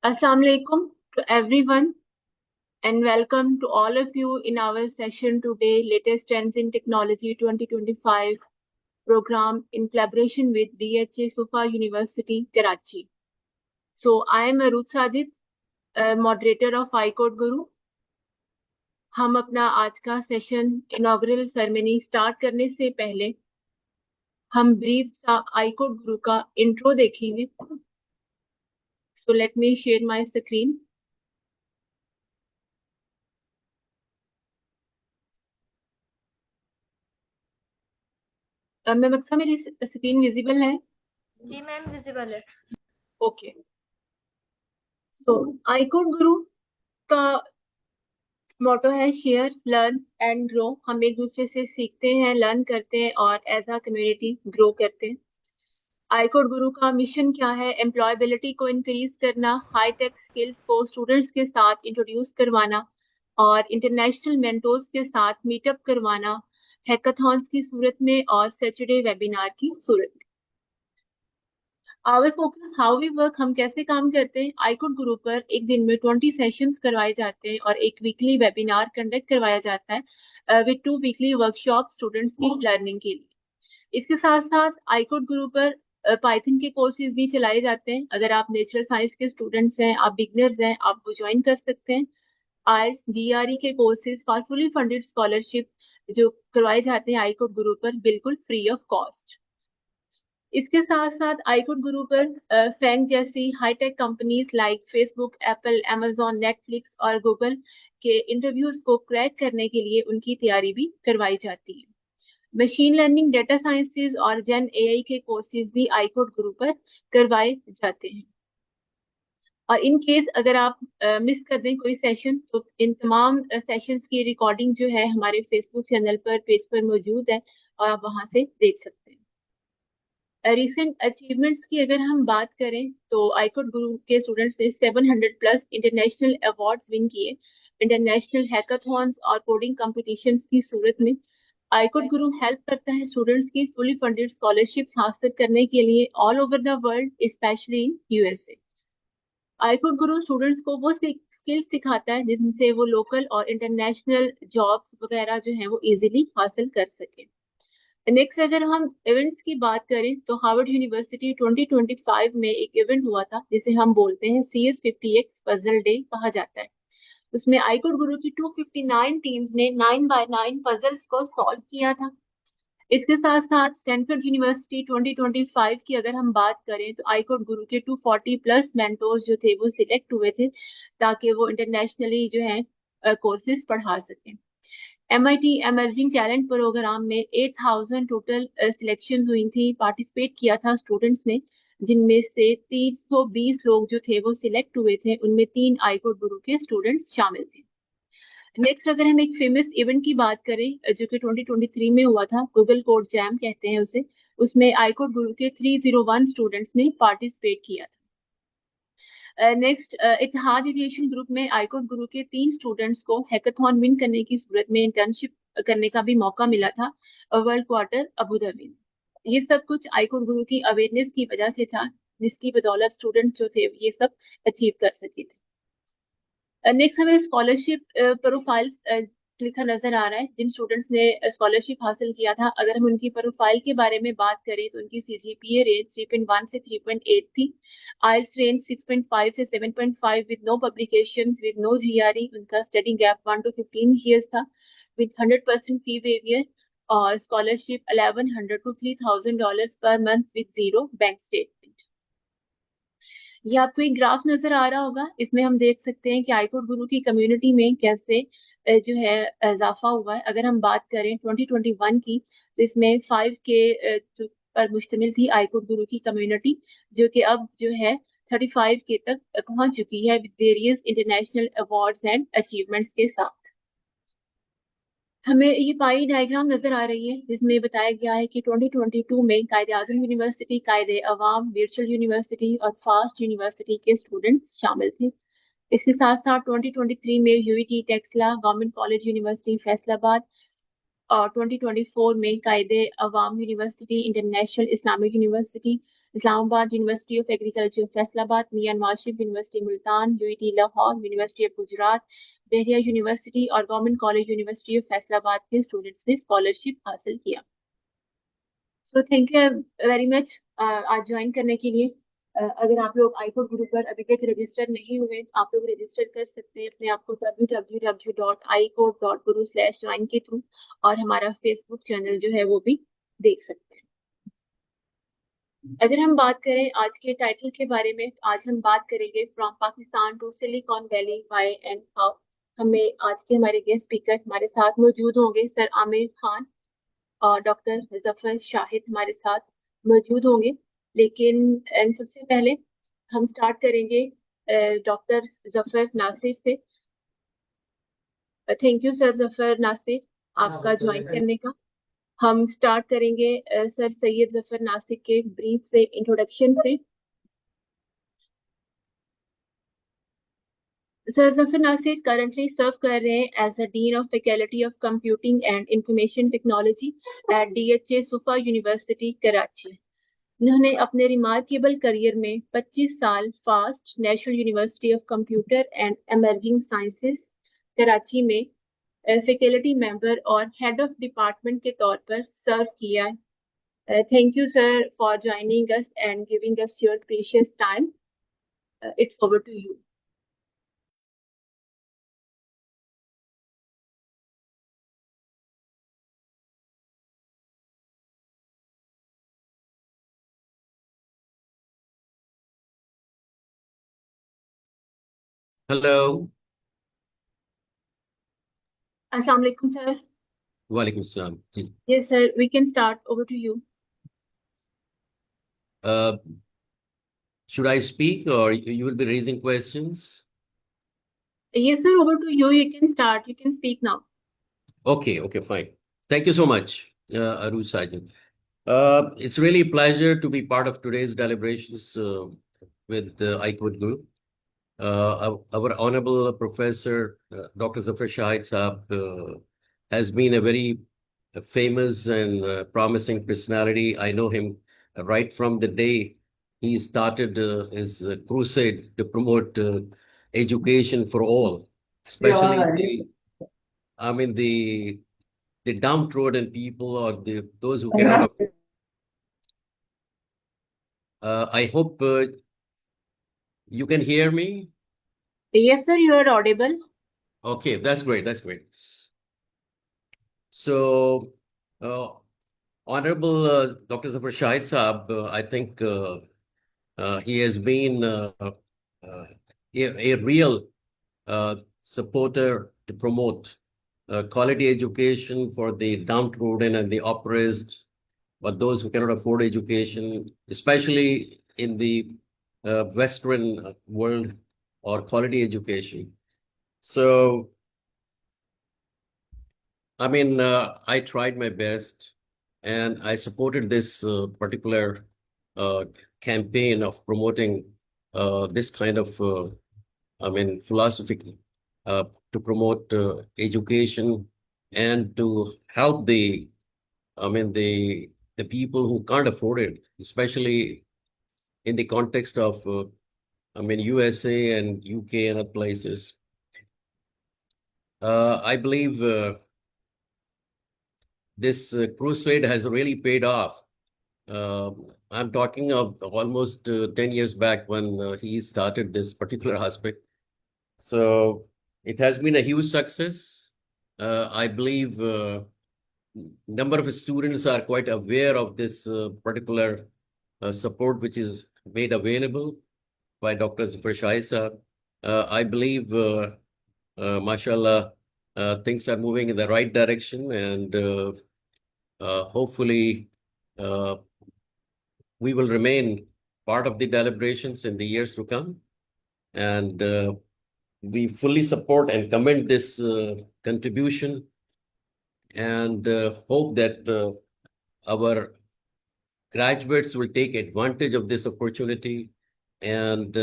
Assalamu alaikum to everyone and welcome to all of you in our session today, Latest Trends in Technology 2025 program in collaboration with DHA Sufa University, Karachi. So I am Arut Sadid, moderator of iCode Guru. हम अपना आज का session inaugural ceremony start करने से पहले हम brief सा iCode Guru का इंट्रो देखेंगे. So let me share my screen. Ma'am अक्सर मेरी स्क्रीन विजिबल है? जी मैम विजिबल है. ओके. सो iCode Guru का मोटो है शेयर लर्न एंड ग्रो. हम एक दूसरे से सीखते हैं, लर्न करते हैं और एज अ कम्युनिटी ग्रो करते हैं. iCode Guru का मिशन क्या है? एम्प्लॉयबिलिटी को इंक्रीज करना, हाई टेक स्किल्स को स्टूडेंट्स के साथ इंट्रोड्यूस करवाना और इंटरनेशनल मेंटोर्स के साथ मीटअप करवाना, हैकाथॉन्स की सूरत में और सैटरडे वेबिनार की सूरत में. Our focus how we work, हम कैसे काम करते हैं. iCode Guru पर एक दिन में 20 सेशंस करवाए जाते हैं और एक वीकली वेबिनार कंडक्ट करवाया जाता है विद 2 वीकली वर्कशॉप स्टूडेंट्स की लर्निंग के लिए. इसके साथ साथ iCode Guru पर पाइथन के कोर्सेज भी चलाए जाते हैं. अगर आप नेचुरल साइंस के स्टूडेंट्स हैं, आप बिगनर्स हैं, आप वो ज्वाइन कर सकते हैं. IELTS GRE के courses for fully funded scholarship जो करवाए जाते हैं iCode Guru पर बिल्कुल फ्री ऑफ कॉस्ट. इसके साथ साथ iCode Guru पर फैंग जैसी high tech companies like Facebook, Apple, Amazon, Netflix और गूगल के इंटरव्यूज को क्रैक करने के लिए उनकी तैयारी भी करवाई जाती है. मशीन लर्निंग, डेटा साइंसेज और जेन एआई के कोर्सेज भी iCode Guru पर करवाए जाते हैं. और इन केस अगर आप मिस कर दें कोई सेशन तो इन तमाम सेशंस की रिकॉर्डिंग जो है हमारे फेसबुक चैनल पर पेज पर मौजूद है और आप वहां से देख सकते हैं. रिसेंट अचीवमेंट्स की अगर हम बात करें तो iCode Guru के स्टूडेंट्स ने 700 प्लस इंटरनेशनल अवार्ड्स विन किए इंटरनेशनल हैकाथॉन्स और कोडिंग कॉम्पिटिशन्स की सूरत में. iCode Guru हेल्प करता है स्टूडेंट्स की फुली फंडेड स्कॉलरशिप हासिल करने के लिए all over the world, specially in USA. iCode Guru students को वो स्किल्स सिखाता है जिनसे वो लोकल और इंटरनेशनल जॉब्स वगैरह जो है वो इजीली हासिल कर सके. नेक्स्ट अगर हम इवेंट्स की बात करें तो हार्वर्ड यूनिवर्सिटी 2025 में एक इवेंट हुआ था जिसे हम बोलते हैं CS50X पजल डे कहा जाता है. उसमें iCode Guru की 259 टीम्स ने 9x9 पजल्स को सॉल्व किया था. इसके साथ साथ स्टैनफोर्ड यूनिवर्सिटी 2025 की अगर हम बात करें तो iCode Guru के 240 प्लस मेंटोर्स जो थे वो सिलेक्ट हुए थे ताकि वो इंटरनेशनली जो है कोर्सेज पढ़ा सकें. MIT एमर्जिंग टैलेंट प्रोग्राम में 8000 टोटल सिलेक्शन हुई थी, पार्टिसिपेट किया था स्टूडेंट्स ने, जिनमें से 320 लोग जो थे वो सिलेक्ट हुए थे. उनमें 3 iCode Guru के स्टूडेंट्स शामिल थे. नेक्स्ट अगर हम एक फेमस इवेंट की बात करें जो कि 2023 में हुआ था, गूगल कोड जैम कहते हैं उसे, उसमें iCode Guru के 301 स्टूडेंट्स ने पार्टिसिपेट किया था. नेक्स्ट इत्तेहाद एविएशन ग्रुप में iCode Guru के 3 स्टूडेंट्स को हैकाथॉन विन करने की सूरत में इंटर्नशिप करने का भी मौका मिला था वर्ल्ड क्वार्टर अबू धाबी में. ये सब कुछ iCode Guru की अवेयरनेस की वजह से था जिसकी बदौलत स्टूडेंट्स जो थे ये सब अचीव कर सके थे. नेक्स्ट हमें स्कॉलरशिप प्रोफाइल्स लिखा नजर आ रहा है जिन स्टूडेंट्स ने स्कॉलरशिप हासिल किया था. अगर हम उनकी प्रोफाइल के बारे में बात करें तो उनकी CGPA रेंज 3.1 से 3.8 थी. IELTS रेंज 6.5 से 7.5 with no publications, with no GRE. उनका स्टडी गैप 1 to 15 years था विद 100% फी वेवियर और scholarship $1100 to $3000 per month with zero bank statement. ये आपको एक ग्राफ नजर आ रहा होगा, इसमें हम देख सकते हैं कि iCode Guru की कम्युनिटी में कैसे जो है इजाफा हुआ है. अगर हम बात करें 2021 की तो इसमें 5K पर मुश्तमिल थी iCode Guru की कम्युनिटी, जो कि अब जो है 35K तक पहुंच चुकी है with various international awards and achievements के साथ. हमें ये पाई डायग्राम नजर आ रही है जिसमें बताया गया है कि 2022 में कायदे आजम यूनिवर्सिटी, कायदे अवाम, वर्चुअल यूनिवर्सिटी और फास्ट यूनिवर्सिटी के स्टूडेंट्स शामिल थे. इसके साथ साथ 2023 में UET Taxila, government college university Faisalabad और 2024 में कायदे अवाम university, international Islamic university, Islamabad University of Agriculture, Faisalabad, Mian Washif University, Multan, UET Lahore, University of Gujarat, Behria University और government college university of Faisalabad के स्टूडेंट्स ने स्कॉलरशिप हासिल किया। So thank you very much आज join करने के लिए। अगर आप लोग आईकोड ग्रुप पर अभी तक रजिस्टर नहीं हुए तो आप लोग रजिस्टर कर सकते हैं अपने आप को www.icode.guru/join के थ्रू, और हमारा फेसबुक चैनल जो है वो भी देख सकते हैं। अगर हम बात करें आज के टाइटल के बारे में, आज हम बात करेंगे from Pakistan to Silicon Valley why and how. हमें आज के हमारे गेस्ट स्पीकर हमारे साथ मौजूद होंगे सर आमिर खान और डॉक्टर जफर शाहिद हमारे साथ मौजूद होंगे। लेकिन सबसे पहले हम स्टार्ट करेंगे डॉक्टर जफर नासिर से। Thank you sir Zafar Nasir आपका ज्वाइन करने का। हम स्टार्ट करेंगे सर सैयद जफर नासिर के ब्रीफ से इंट्रोडक्शन से। Sir Zafar Nasir currently serve कर रहे हैं as a dean of faculty of computing and information technology at DHA Suffa University Karachi. उन्होंने अपने रिमार्केबल करियर में 25 साल FAST National University of Computer and Emerging Sciences Karachi में फैकल्टी मेंबर और हेड ऑफ डिपार्टमेंट के तौर पर सर्व किया है। Thank you sir for joining us and giving us your precious time. It's over to you. Hello. Assalamu alaikum sir. Walaikum salam. Yes sir, we can start. Over to you. Should I speak or you will be raising questions? Yes sir, over to you. You can start. You can speak now. Okay, fine. Thank you so much, Aruj Sajid. It's really a pleasure to be part of today's deliberations with the iCode Group. Our Honorable Professor, Dr. Zafar Shahid Saab, has been a very famous and promising personality. I know him right from the day he started his crusade to promote education for all, especially the downtrodden people or those who cannot afford. I hope you can hear me. Yes sir, you are audible. Okay, that's great. So, Honorable Dr. Zafar Shahid Saab, I think he has been a real supporter to promote quality education for the downtrodden and the oppressed, but those who cannot afford education, especially in the Western world, or quality education. So, I tried my best and I supported this particular campaign of promoting this kind of, philosophy to promote education and to help the people who can't afford it, especially in the context of, USA and UK and other places. I believe this crusade has really paid off. I'm talking of almost 10 years back when he started this particular aspect. So it has been a huge success. I believe number of students are quite aware of this particular support which is made available by Dr. Zafar Shahid. I believe, mashallah, things are moving in the right direction, and hopefully we will remain part of the deliberations in the years to come. And we fully support and commend this contribution, and hope that our graduates will take advantage of this opportunity and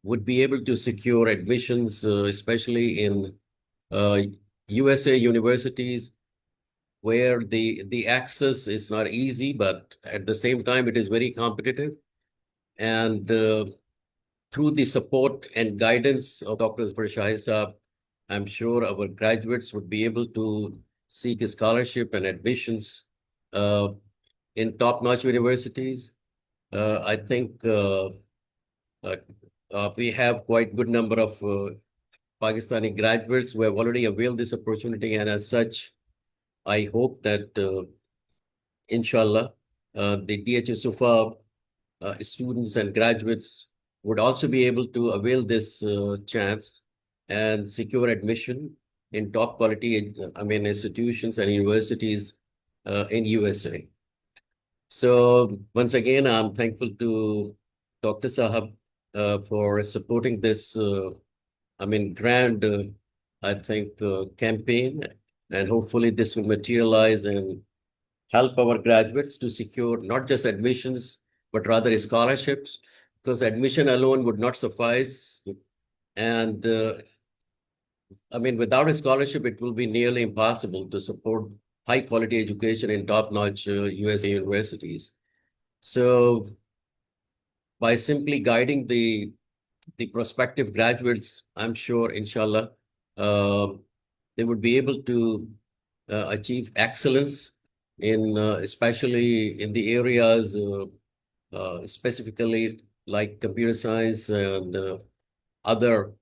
would be able to secure admissions, especially in USA universities, where the access is not easy, but at the same time, it is very competitive. And through the support and guidance of Dr. Zafar Shahi Saab, I'm sure our graduates would be able to seek a scholarship and admissions in top-notch universities. I think we have quite good number of Pakistani graduates who have already availed this opportunity, and as such, I hope that inshallah, the DHS SUFA students and graduates would also be able to avail this chance and secure admission in top quality, institutions and universities in USA. So once again, I'm thankful to Dr. Sahab for supporting this, grand, I think, campaign, and hopefully this will materialize and help our graduates to secure not just admissions, but rather scholarships, because admission alone would not suffice. And without a scholarship, it will be nearly impossible to support high quality education in top-notch USA universities. So by simply guiding the prospective graduates, I'm sure, inshallah, they would be able to achieve excellence in especially in the areas specifically like computer science and other,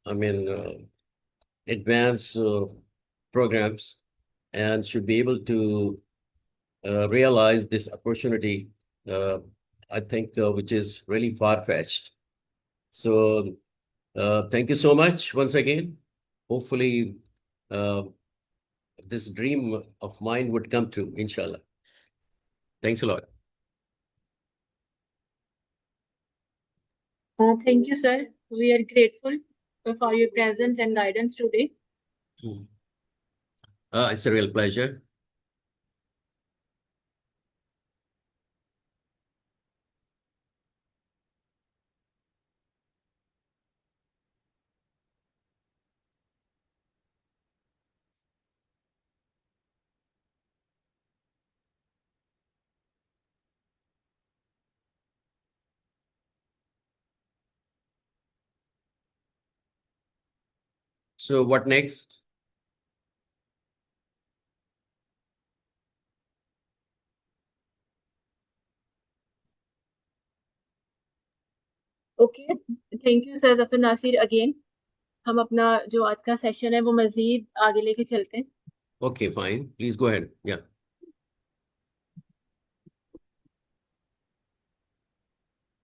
advanced programs, and should be able to realize this opportunity, I think, which is really far-fetched. So thank you so much once again. Hopefully, this dream of mine would come true, inshallah. Thanks a lot. Thank you, sir. We are grateful for your presence and guidance today. It's a real pleasure. So what next? Okay, thank you sir Zafar Nasir again. हम अपना जो आज का session है वो मजीद आगे लेके चलते हैं. Okay, fine. Please go ahead. Yeah.